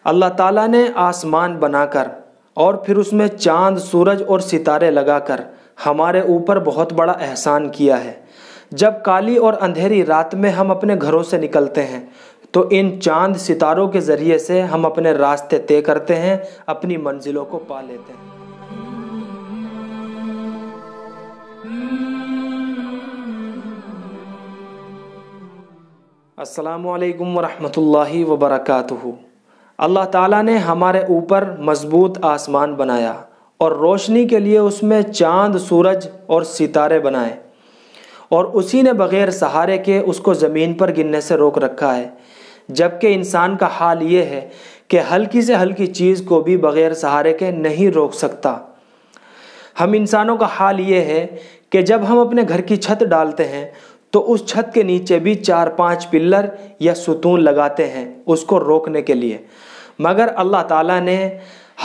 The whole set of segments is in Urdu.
اللہ تعالیٰ نے آسمان بنا کر اور پھر اس میں چاند، سورج اور ستارے لگا کر ہمارے اوپر بہت بڑا احسان کیا ہے۔ جب کالی اور اندھیری رات میں ہم اپنے گھروں سے نکلتے ہیں تو ان چاند ستاروں کے ذریعے سے ہم اپنے راستے طے کرتے ہیں، اپنی منزلوں کو پا لیتے ہیں۔ السلام علیکم ورحمۃ وبرکاتہ۔ اللہ تعالیٰ نے ہمارے اوپر مضبوط آسمان بنایا اور روشنی کے لیے اس میں چاند، سورج اور ستارے بنائے، اور اسی نے بغیر سہارے کے اس کو زمین پر گرنے سے روک رکھا ہے، جبکہ انسان کا حال یہ ہے کہ ہلکی سے ہلکی چیز کو بھی بغیر سہارے کے نہیں روک سکتا۔ ہم انسانوں کا حال یہ ہے کہ جب ہم اپنے گھر کی چھت ڈالتے ہیں تو اس چھت کے نیچے بھی 4-5 پلر یا ستون لگاتے ہیں اس کو روکنے کے لیے، مگر اللہ تعالیٰ نے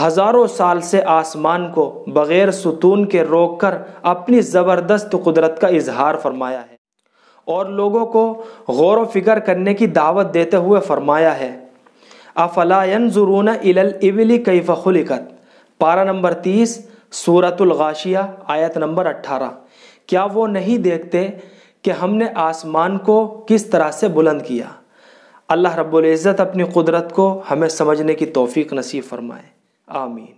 ہزاروں سال سے آسمان کو بغیر ستون کے روک کر اپنی زبردست قدرت کا اظہار فرمایا ہے، اور لوگوں کو غور و فکر کرنے کی دعوت دیتے ہوئے فرمایا ہے، افلا ینظرون الی الابل کیف خلقت، پارہ نمبر 30 سورۃ الغاشیہ آیت نمبر 18۔ کیا وہ نہیں دیکھتے کہ ہم نے آسمان کو کس طرح سے بلند کیا؟ اللہ رب العزت اپنی قدرت کو ہمیں سمجھنے کی توفیق نصیب فرمائے، آمین۔